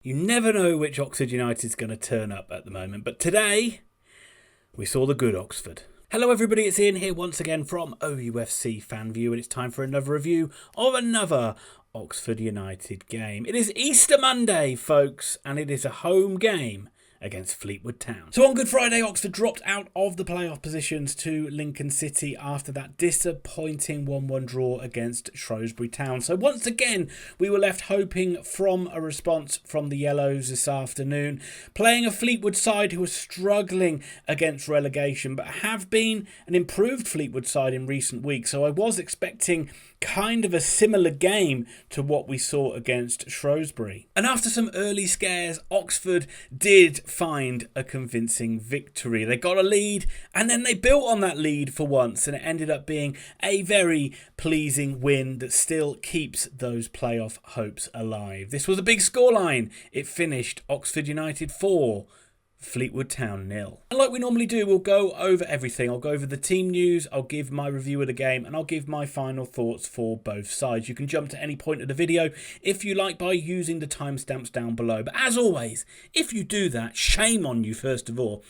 You never know which Oxford United is going to turn up at the moment, but today we saw the good Oxford. Hello everybody, it's Ian here once again from OUFC Fan View, and it's time for another review of another Oxford United game. It is Easter Monday, folks, and it is a home game against Fleetwood Town. So on Good Friday, Oxford dropped out of the playoff positions to Lincoln City after that disappointing 1-1 draw against Shrewsbury Town. So once again, we were left hoping from a response from the Yellows this afternoon, playing a Fleetwood side who are struggling against relegation, but have been an improved Fleetwood side in recent weeks. So I was expecting kind of a similar game to what we saw against Shrewsbury. And after some early scares, Oxford did find a convincing victory. They got a lead and then they built on that lead for once, and it ended up being a very pleasing win that still keeps those playoff hopes alive. This was a big scoreline. It finished Oxford United 4, Fleetwood Town 0. And like we normally do, we'll go over everything. I'll go over the team news, I'll give my review of the game, and I'll give my final thoughts for both sides. You can jump to any point of the video if you like by using the timestamps down below. But as always, if you do that, shame on you first of all.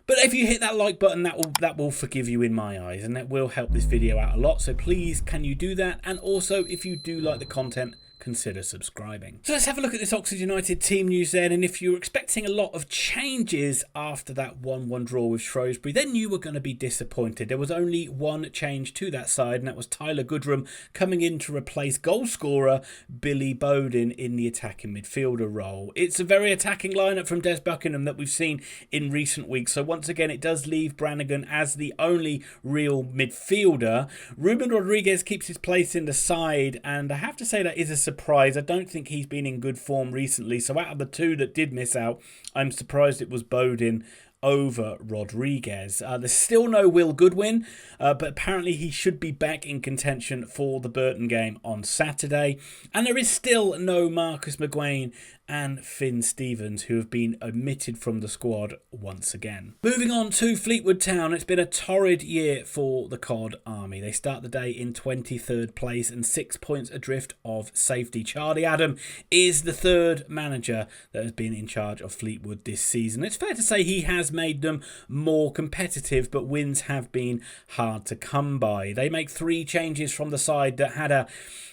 But if you hit that like button, that will forgive you in my eyes, and that will help this video out a lot. So please, can you do that? And also, if you do like the content, consider subscribing. So let's have a look at this Oxford United team news then. And if you're expecting a lot of changes after that 1-1 draw with Shrewsbury, then you were going to be disappointed. There was only one change to that side, and that was Tyler Goodrum coming in to replace goalscorer Billy Bowden in the attacking midfielder role. It's a very attacking lineup from Des Buckingham that we've seen in recent weeks. So once again, it does leave Brannagan as the only real midfielder. Ruben Rodriguez keeps his place in the side, and I have to say that is a surprise. I don't think he's been in good form recently, so out of the two that did miss out, I'm surprised it was Bowden over Rodriguez. There's still no Will Goodwin, but apparently he should be back in contention for the Burton game on Saturday. And there is still no Marcus McGuane and Finn Stevens, who have been omitted from the squad once again. Moving on to Fleetwood Town, it's been a torrid year for the Cod Army. They start the day in 23rd place and 6 points adrift of safety. Charlie Adam is the third manager that has been in charge of Fleetwood this season. It's fair to say he has made them more competitive, but wins have been hard to come by. They make 3 changes from the side that had a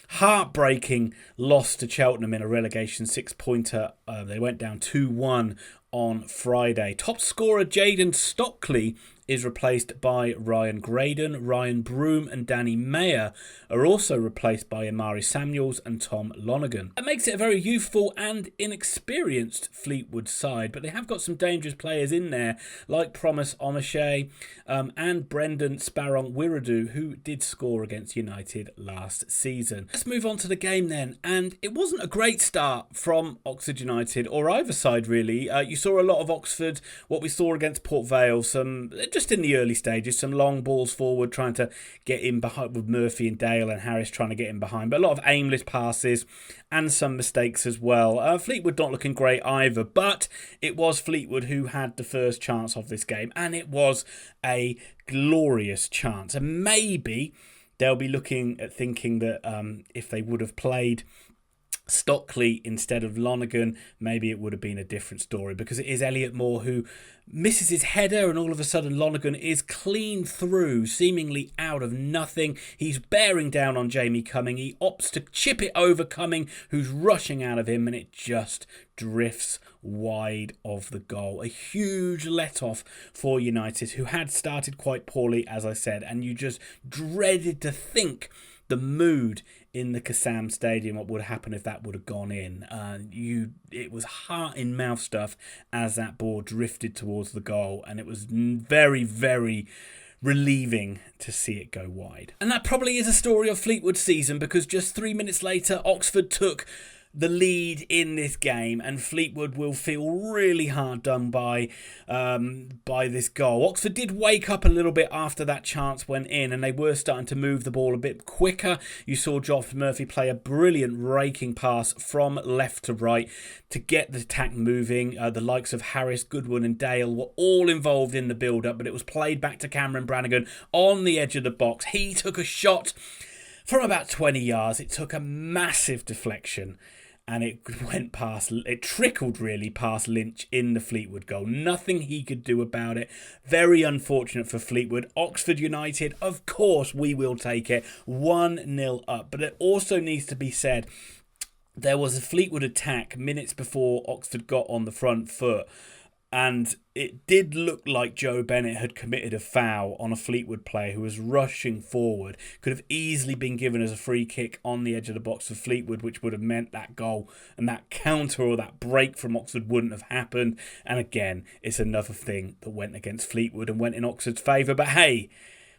heartbreaking loss to Cheltenham in a relegation 6-pointer. They went down 2-1 on Friday. Top scorer Jaden Stockley is replaced by Ryan Graydon. Ryan Broom and Danny Mayer are also replaced by Amari Samuels and Tom Lonergan. That makes it a very youthful and inexperienced Fleetwood side, but they have got some dangerous players in there like Promise Omashe and Brendan Sparrong Wiradu, who did score against United last season. Let's move on to the game then, and it wasn't a great start from Oxford United or either side really. You saw a lot of Oxford, what we saw against Port Vale, just in the early stages, some long balls forward trying to get in behind with Murphy and Dale and Harris trying to get in behind, but a lot of aimless passes and some mistakes as well. Fleetwood not looking great either, but it was Fleetwood who had the first chance of this game, and it was a glorious chance. And maybe they'll be looking at thinking that if they would have played Stockley instead of Lonergan, maybe it would have been a different story, because it is Elliot Moore who misses his header, and all of a sudden Lonergan is clean through, seemingly out of nothing. He's bearing down on Jamie Cumming. He opts to chip it over Cumming, who's rushing out of him, and it just drifts wide of the goal. A huge let-off for United, who had started quite poorly, as I said, and you just dreaded to think the mood in the Kassam Stadium, what would happen if that would have gone in. It was heart in mouth stuff as that ball drifted towards the goal, and it was very, very relieving to see it go wide. And that probably is a story of Fleetwood's season, because just 3 minutes later, Oxford took the lead in this game, and Fleetwood will feel really hard done by this goal. Oxford did wake up a little bit after that chance went in, and they were starting to move the ball a bit quicker. You saw Josh Murphy play a brilliant raking pass from left to right to get the attack moving. The likes of Harris, Goodwin and Dale were all involved in the build-up, but it was played back to Cameron Brannagan on the edge of the box. He took a shot from about 20 yards. It took a massive deflection, and it went past, it trickled really past Lynch in the Fleetwood goal. Nothing he could do about it. Very unfortunate for Fleetwood. Oxford United, of course, we will take it. 1-0 up. But it also needs to be said, there was a Fleetwood attack minutes before Oxford got on the front foot. And it did look like Joe Bennett had committed a foul on a Fleetwood player who was rushing forward. Could have easily been given as a free kick on the edge of the box for Fleetwood, which would have meant that goal and that counter or that break from Oxford wouldn't have happened. And again, it's another thing that went against Fleetwood and went in Oxford's favour. But hey,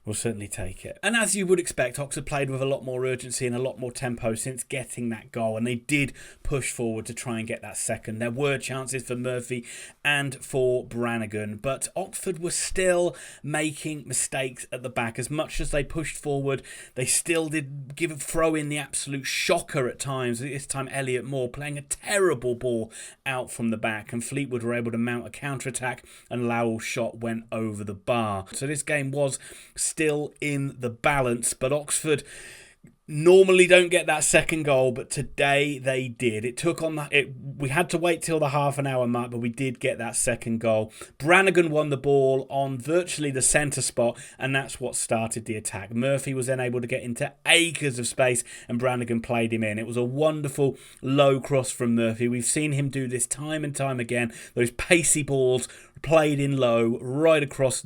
we'll certainly take it. And as you would expect, Oxford played with a lot more urgency and a lot more tempo since getting that goal. And they did push forward to try and get that second. There were chances for Murphy and for Brannagan. But Oxford was still making mistakes at the back. As much as they pushed forward, they still did throw in the absolute shocker at times. This time Elliot Moore playing a terrible ball out from the back. And Fleetwood were able to mount a counter-attack and Lowell's shot went over the bar. So this game was still in the balance, but Oxford normally don't get that second goal, but today they did. It took on we had to wait till the half an hour mark, but we did get that second goal. Brannagan won the ball on virtually the centre spot, and that's what started the attack. Murphy was then able to get into acres of space, and Brannagan played him in. It was a wonderful low cross from Murphy. We've seen him do this time and time again. Those pacey balls played in low, right across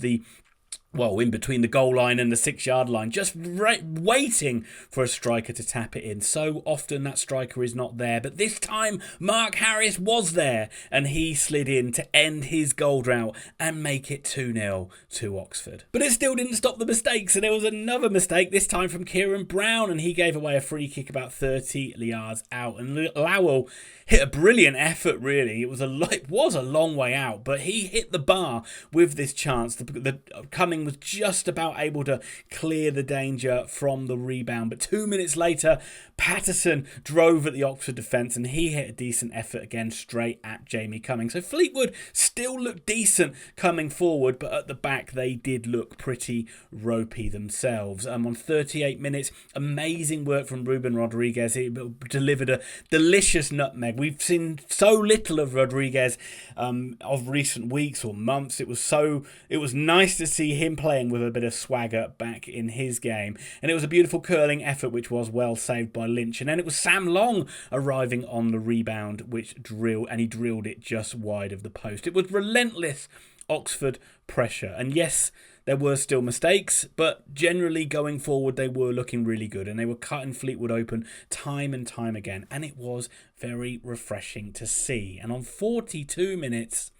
in between the goal line and the 6-yard line, just waiting for a striker to tap it in. So often that striker is not there, but this time Mark Harris was there and he slid in to end his goal drought and make it 2-0 to Oxford. But it still didn't stop the mistakes, and there was another mistake, this time from Kieran Brown, and he gave away a free kick about 30 yards out, and Lowell hit a brilliant effort really. It was a long way out, but he hit the bar with this chance. The Cumming was just about able to clear the danger from the rebound, but 2 minutes later Patterson drove at the Oxford defence and he hit a decent effort again straight at Jamie Cumming. So Fleetwood still looked decent coming forward, but at the back they did look pretty ropey themselves. On 38 minutes, amazing work from Ruben Rodriguez. He delivered a delicious nutmeg. We've seen so little of Rodriguez of recent weeks or months. It was nice to see him playing with a bit of swagger back in his game. And it was a beautiful curling effort which was well saved by Lynch. And then it was Sam Long arriving on the rebound, he drilled it just wide of the post. It was relentless Oxford pressure. And yes, there were still mistakes, but generally going forward they were looking really good and they were cutting Fleetwood open time and time again, and it was very refreshing to see. And on 42 minutes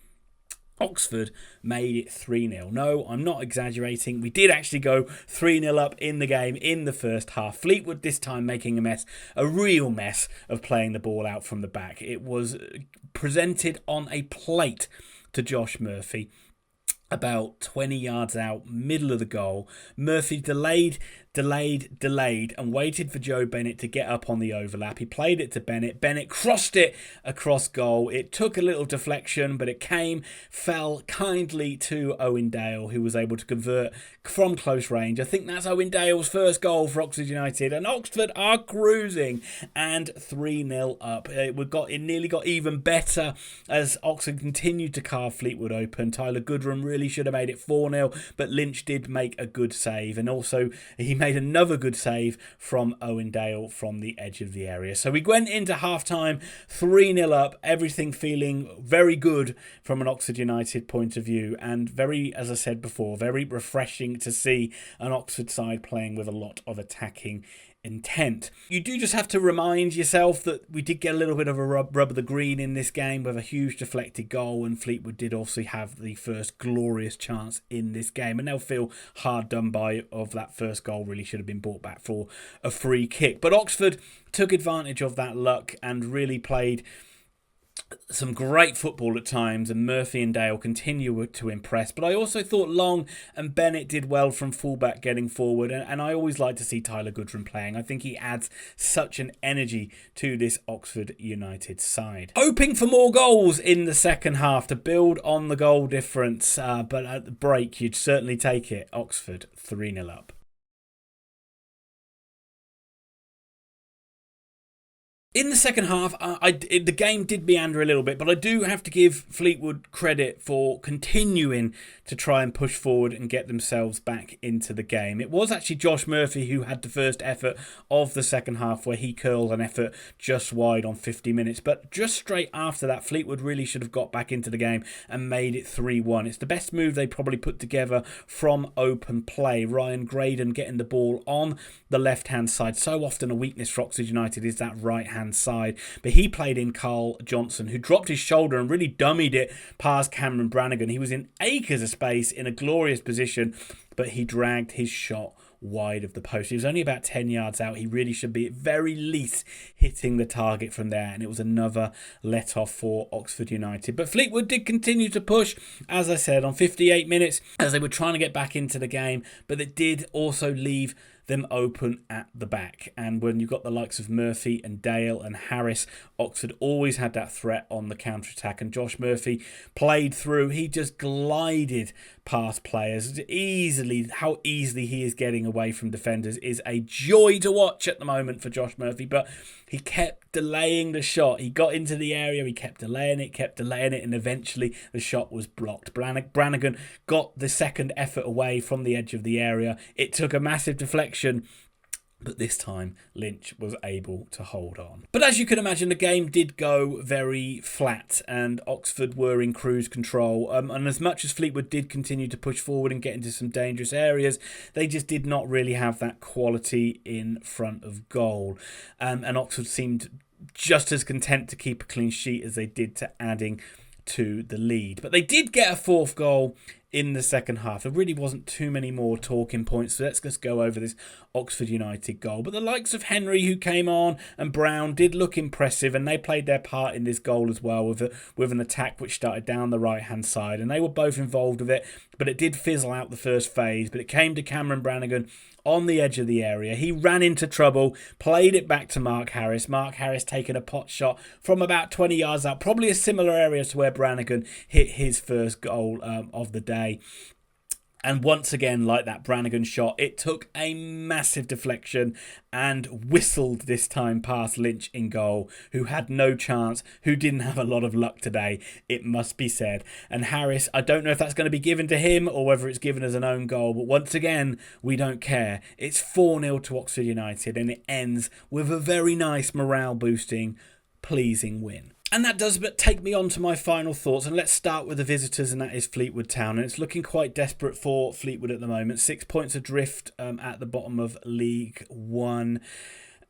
Oxford made it 3-0. No, I'm not exaggerating. We did actually go 3-0 up in the game in the first half. Fleetwood this time making a real mess of playing the ball out from the back. It was presented on a plate to Josh Murphy about 20 yards out, middle of the goal. Murphy delayed and waited for Joe Bennett to get up on the overlap. He played it to Bennett. Bennett crossed it across goal. It took a little deflection, but it fell kindly to Owen Dale, who was able to convert from close range. I think that's Owen Dale's first goal for Oxford United, and Oxford are cruising and 3-0 up. It nearly got even better as Oxford continued to carve Fleetwood open. Tyler Goodrum really should have made it 4-0, but Lynch did make a good save, and also he made another good save from Owen Dale from the edge of the area. So we went into half-time 3-0 up, everything feeling very good from an Oxford United point of view, and very, as I said before, very refreshing to see an Oxford side playing with a lot of attacking intent. You do just have to remind yourself that we did get a little bit of a rub of the green in this game with a huge deflected goal, and Fleetwood did also have the first glorious chance in this game, and they'll feel hard done by of that first goal. Really should have been brought back for a free kick, but Oxford took advantage of that luck and really played some great football at times, and Murphy and Dale continue to impress. But I also thought Long and Bennett did well from fullback getting forward, and I always like to see Tyler Goodrum playing. I think he adds such an energy to this Oxford United side. Hoping for more goals in the second half to build on the goal difference, but at the break you'd certainly take it. Oxford 3-0 up. In the second half, the game did meander a little bit, but I do have to give Fleetwood credit for continuing to try and push forward and get themselves back into the game. It was actually Josh Murphy who had the first effort of the second half, where he curled an effort just wide on 50 minutes. But just straight after that, Fleetwood really should have got back into the game and made it 3-1. It's the best move they probably put together from open play. Ryan Graydon getting the ball on the left-hand side. So often a weakness for Oxford United is that right-hand side, but he played in Carl Johnson, who dropped his shoulder and really dummied it past Cameron Brannagan. He was in acres of space in a glorious position, but he dragged his shot wide of the post. He was only about 10 yards out. He really should be at very least hitting the target from there, and it was another let off for Oxford United. But Fleetwood did continue to push, as I said, on 58 minutes as they were trying to get back into the game, but it did also leave them open at the back. And when you've got the likes of Murphy and Dale and Harris, Oxford always had that threat on the counter-attack, and Josh Murphy played through. He just glided past players easily. How easily he is getting away from defenders is a joy to watch at the moment for Josh Murphy, but he kept delaying the shot. He got into the area, he kept delaying it, and eventually the shot was blocked. Brannagan got the second effort away from the edge of the area. It took a massive deflection, but this time Lynch was able to hold on. But as you can imagine, the game did go very flat and Oxford were in cruise control. And as much as Fleetwood did continue to push forward and get into some dangerous areas, they just did not really have that quality in front of goal. And Oxford seemed just as content to keep a clean sheet as they did to adding to the lead. But they did get a fourth goal in the second half. There really wasn't too many more talking points, so let's just go over this Oxford United goal. But the likes of Henry, who came on, and Brown did look impressive, and they played their part in this goal as well, with an attack which started down the right-hand side, and they were both involved with it, but it did fizzle out the first phase. But it came to Cameron Brannagan on the edge of the area. He ran into trouble, played it back to Mark Harris. Mark Harris taking a pot shot from about 20 yards out, probably a similar area to where Brannagan hit his first goal of the day. And once again, like that Brannagan shot, it took a massive deflection and whistled this time past Lynch in goal, who had no chance, who didn't have a lot of luck today, it must be said. And Harris, I don't know if that's going to be given to him or whether it's given as an own goal, but once again, we don't care. It's 4-0 to Oxford United, and it ends with a very nice morale-boosting, pleasing win. And that does but take me on to my final thoughts. And let's start with the visitors, and that is Fleetwood Town. And it's looking quite desperate for Fleetwood at the moment. 6 points adrift at the bottom of League One.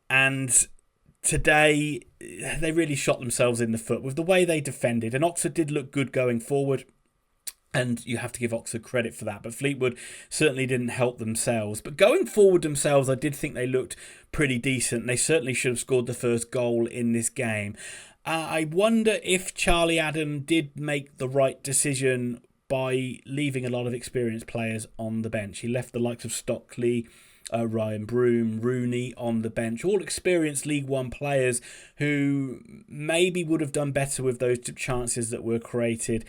And today, they really shot themselves in the foot with the way they defended. And Oxford did look good going forward, and you have to give Oxford credit for that. But Fleetwood certainly didn't help themselves. But going forward themselves, I did think they looked pretty decent. They certainly should have scored the first goal in this game. I wonder if Charlie Adam did make the right decision by leaving a lot of experienced players on the bench. He left the likes of Stockley, Ryan Broom, Rooney on the bench, all experienced League One players who maybe would have done better with those chances that were created.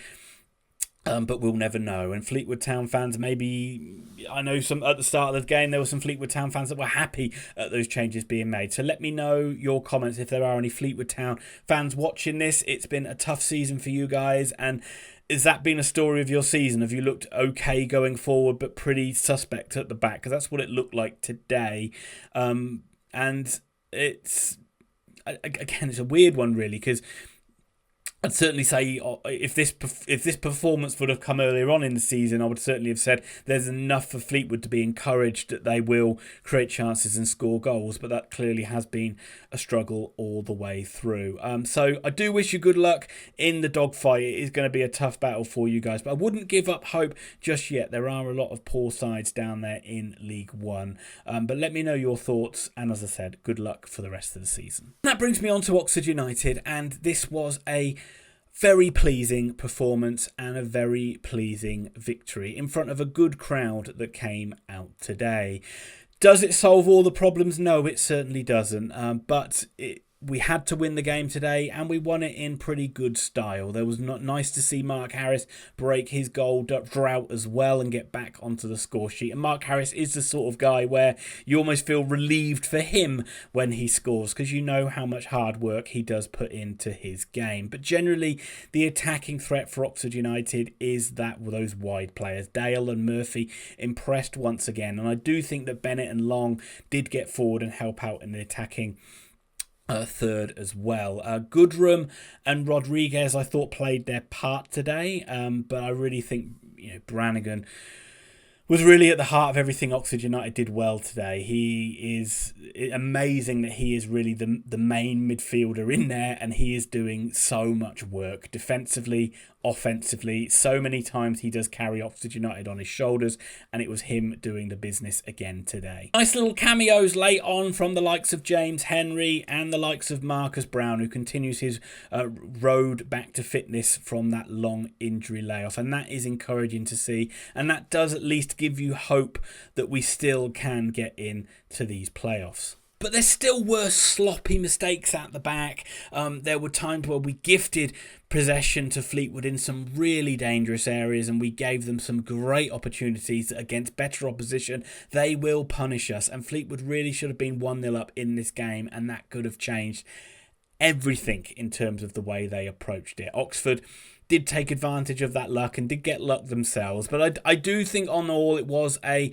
But we'll never know. And Fleetwood Town fans, maybe, I know some at the start of the game there were some Fleetwood Town fans that were happy at those changes being made. So let me know your comments if there are any Fleetwood Town fans watching this. It's been a tough season for you guys, and has that been a story of your season? Have you looked okay going forward but pretty suspect at the back? Because that's what it looked like today. And it's, again, it's a weird one really, because I'd certainly say if this performance would have come earlier on in the season, I would certainly have said there's enough for Fleetwood to be encouraged that they will create chances and score goals, but that clearly has been a struggle all the way through. So I do wish you good luck in the dogfight. It is going to be a tough battle for you guys, but I wouldn't give up hope just yet. There are a lot of poor sides down there in League One. But let me know your thoughts, and as I said, good luck for the rest of the season. That brings me on to Oxford United, and this was a very pleasing performance and a very pleasing victory in front of a good crowd that came out today. Does it solve all the problems? No, it certainly doesn't. But we had to win the game today, and we won it in pretty good style. There was not nice to see Mark Harris break his goal drought as well and get back onto the score sheet. And Mark Harris is the sort of guy where you almost feel relieved for him when he scores, because you know how much hard work he does put into his game. But generally, the attacking threat for Oxford United is those wide players. Dale and Murphy impressed once again, and I do think that Bennett and Long did get forward and help out in the attacking third as well. Goodrum and Rodriguez, I thought, played their part today, but I really think Brannagan was really at the heart of everything Oxford United did well today. He is amazing that he is really the main midfielder in there, and he is doing so much work defensively, offensively. So many times he does carry Oxford United on his shoulders, and it was him doing the business again today. Nice little cameos late on from the likes of James Henry and the likes of Marcus Brown, who continues his road back to fitness from that long injury layoff, and that is encouraging to see, and that does at least give you hope that we still can get into these playoffs. But there still were sloppy mistakes at the back. There were times where we gifted possession to Fleetwood in some really dangerous areas, and we gave them some great opportunities against better opposition. They will punish us, and Fleetwood really should have been 1-0 up in this game, and that could have changed everything in terms of the way they approached it. Oxford did take advantage of that luck and did get luck themselves, but I do think on all it was a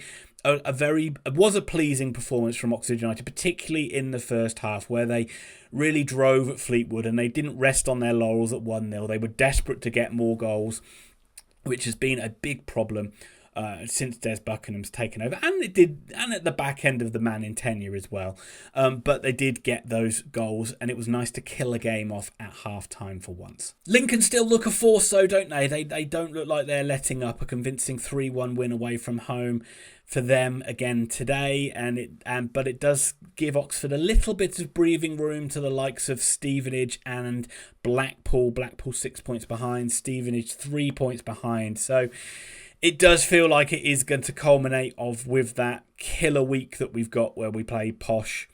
pleasing performance from Oxford United, particularly in the first half, where they really drove at Fleetwood and they didn't rest on their laurels at 1-0. They were desperate to get more goals, which has been a big problem since Des Buckingham's taken over, and at the back end of the man in tenure as well. But they did get those goals, and it was nice to kill a game off at half time for once. Lincoln still look a force, though, don't they? They don't look like they're letting up. A convincing 3-1 win away from home for them again today, but it does give Oxford a little bit of breathing room to the likes of Stevenage and Blackpool. Blackpool 6 points behind, Stevenage 3 points behind. So it does feel like it is going to culminate with that killer week that we've got, where we play Posh,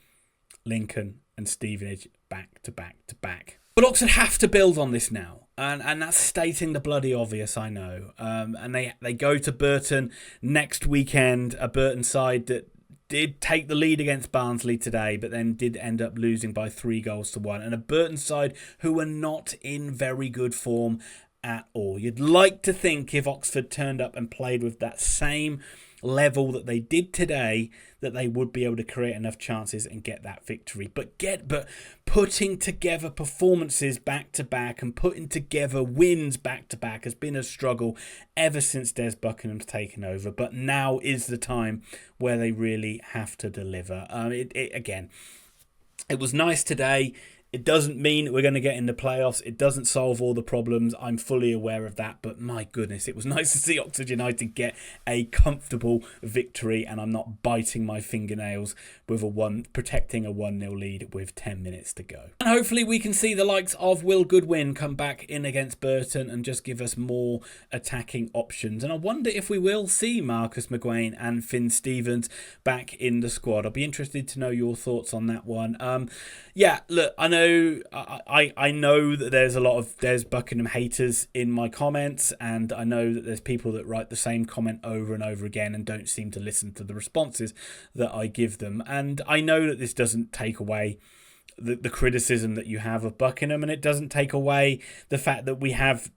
Lincoln and Stevenage back to back to back. But Oxford have to build on this now. And that's stating the bloody obvious, I know. And they go to Burton next weekend, a Burton side that did take the lead against Barnsley today, but then did end up losing by 3-1. And a Burton side who are not in very good form at all. You'd like to think if Oxford turned up and played with that same level that they did today, that they would be able to create enough chances and get that victory. But putting together performances back to back and putting together wins back to back has been a struggle ever since Des Buckingham's taken over. But now is the time where they really have to deliver. Again, it was nice today. It doesn't mean that we're going to get in the playoffs. It doesn't solve all the problems. I'm fully aware of that. But my goodness, it was nice to see Oxford United get a comfortable victory, and I'm not biting my fingernails with protecting a 1-0 lead with 10 minutes to go. And hopefully we can see the likes of Will Goodwin come back in against Burton and just give us more attacking options. And I wonder if we will see Marcus McGuane and Finn Stevens back in the squad. I'll be interested to know your thoughts on that one. Yeah, look, I know that there's a lot of Des Buckingham haters in my comments, and I know that there's people that write the same comment over and over again and don't seem to listen to the responses that I give them. And I know that this doesn't take away the criticism that you have of Buckingham, and it doesn't take away the fact that we have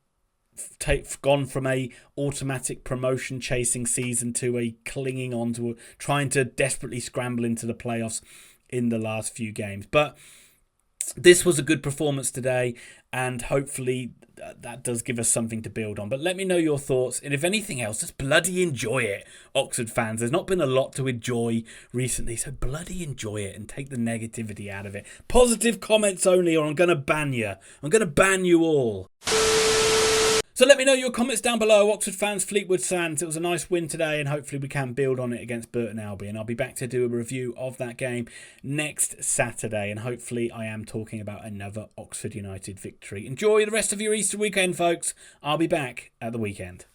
gone from a automatic promotion chasing season to a clinging on to trying to desperately scramble into the playoffs in the last few games. But this was a good performance today, and hopefully that does give us something to build on. But let me know your thoughts, and if anything else, just bloody enjoy it, Oxford fans. There's not been a lot to enjoy recently, so bloody enjoy it and take the negativity out of it. Positive comments only, or I'm going to ban you. I'm going to ban you all. So let me know your comments down below, Oxford fans, Fleetwood Sands. It was a nice win today, and hopefully we can build on it against Burton Albion. I'll be back to do a review of that game next Saturday, and hopefully I am talking about another Oxford United victory. Enjoy the rest of your Easter weekend, folks. I'll be back at the weekend.